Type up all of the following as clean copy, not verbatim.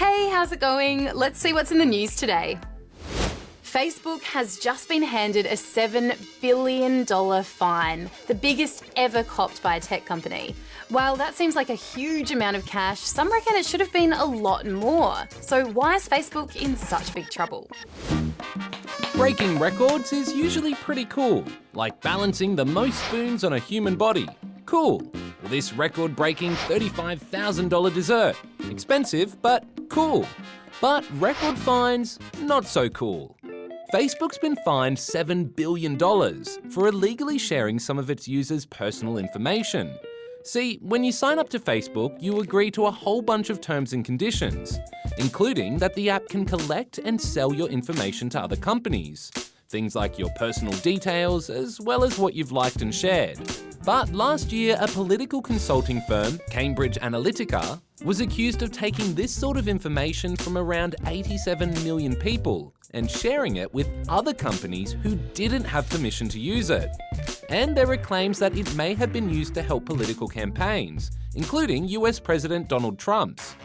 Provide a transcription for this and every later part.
Hey, how's it going? Let's see what's in the news today. Facebook has just been handed a $7 billion fine, the biggest ever copped by a tech company. While that seems like a huge amount of cash, some reckon it should have been a lot more. So why is Facebook in such big trouble? Breaking records is usually pretty cool, like balancing the most spoons on a human body. Cool. This record-breaking $35,000 dessert. Expensive, but cool. But record fines, not so cool. Facebook's been fined $7 billion for illegally sharing some of its users' personal information. See, when you sign up to Facebook, you agree to a whole bunch of terms and conditions, including that the app can collect and sell your information to other companies. Things like your personal details, as well as what you've liked and shared. But last year, a political consulting firm, Cambridge Analytica, was accused of taking this sort of information from around 87 million people and sharing it with other companies who didn't have permission to use it. And there are claims that it may have been used to help political campaigns, including US President Donald Trump's.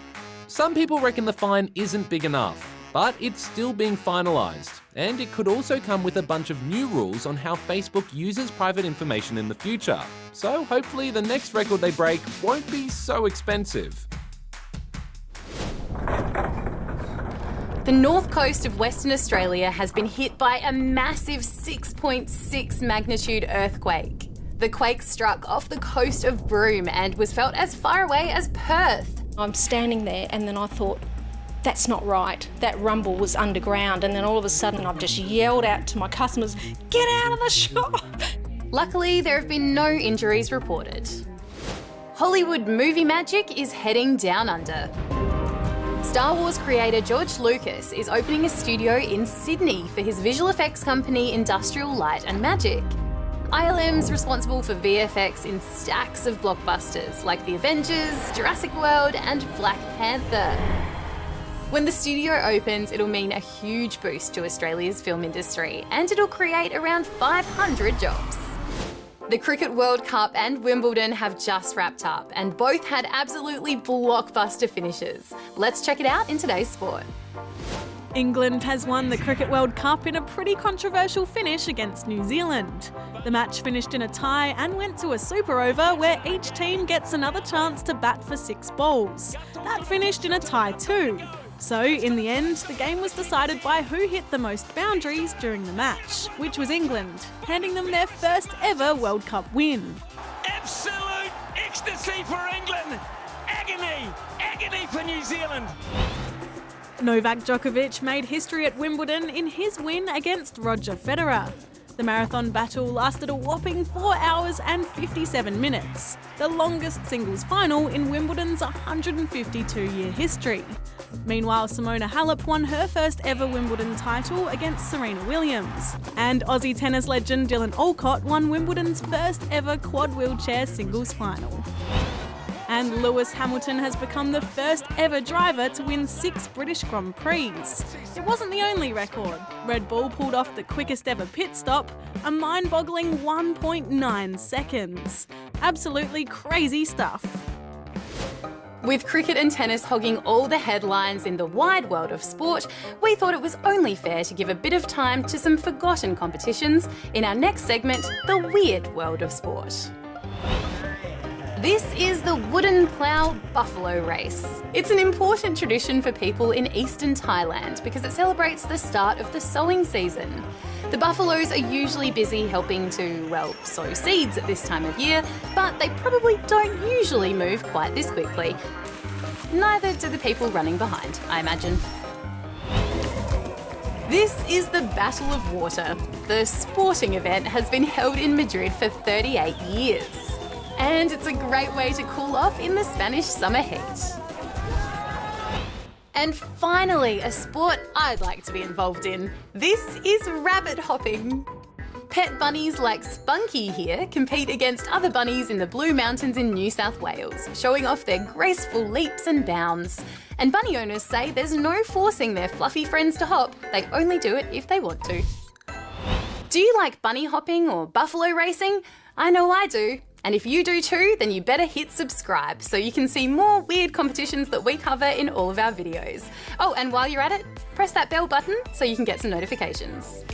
Some people reckon the fine isn't big enough, but it's still being finalised, and it could also come with a bunch of new rules on how Facebook uses private information in the future. So hopefully the next record they break won't be so expensive. The north coast of Western Australia has been hit by a massive 6.6 magnitude earthquake. The quake struck off the coast of Broome and was felt as far away as Perth. I'm standing there and then I thought, that's not right. That rumble was underground, and then all of a sudden I've just yelled out to my customers, get out of the shop! Luckily, there have been no injuries reported. Hollywood movie magic is heading down under. Star Wars creator George Lucas is opening a studio in Sydney for his visual effects company Industrial Light and Magic. ILM's responsible for VFX in stacks of blockbusters like The Avengers, Jurassic World and Black Panther. When the studio opens, it'll mean a huge boost to Australia's film industry, and it'll create around 500 jobs. The Cricket World Cup and Wimbledon have just wrapped up, and both had absolutely blockbuster finishes. Let's check it out in today's sport. England has won the Cricket World Cup in a pretty controversial finish against New Zealand. The match finished in a tie and went to a super over where each team gets another chance to bat for 6 balls. That finished in a tie too. So, in the end, the game was decided by who hit the most boundaries during the match, which was England, handing them their first ever World Cup win. Absolute ecstasy for England! Agony for New Zealand! Novak Djokovic made history at Wimbledon in his win against Roger Federer. The marathon battle lasted a whopping 4 hours and 57 minutes, the longest singles final in Wimbledon's 152-year history. Meanwhile, Simona Halep won her first ever Wimbledon title against Serena Williams. And Aussie tennis legend Dylan Alcott won Wimbledon's first ever quad wheelchair singles final. And Lewis Hamilton has become the first ever driver to win 6 British Grand Prix. It wasn't the only record. Red Bull pulled off the quickest ever pit stop, a mind-boggling 1.9 seconds. Absolutely crazy stuff. With cricket and tennis hogging all the headlines in the wide world of sport, we thought it was only fair to give a bit of time to some forgotten competitions in our next segment, The Weird World of Sport. This is the Wooden Plough Buffalo Race. It's an important tradition for people in eastern Thailand because it celebrates the start of the sowing season. The buffaloes are usually busy helping to, sow seeds at this time of year, but they probably don't usually move quite this quickly. Neither do the people running behind, I imagine. This is the Battle of Water. The sporting event has been held in Madrid for 38 years. And it's a great way to cool off in the Spanish summer heat. And finally, a sport I'd like to be involved in. This is rabbit hopping. Pet bunnies like Spunky here compete against other bunnies in the Blue Mountains in New South Wales, showing off their graceful leaps and bounds. And bunny owners say there's no forcing their fluffy friends to hop, they only do it if they want to. Do you like bunny hopping or buffalo racing? I know I do. And if you do too, then you better hit subscribe so you can see more weird competitions that we cover in all of our videos. Oh, and while you're at it, press that bell button so you can get some notifications.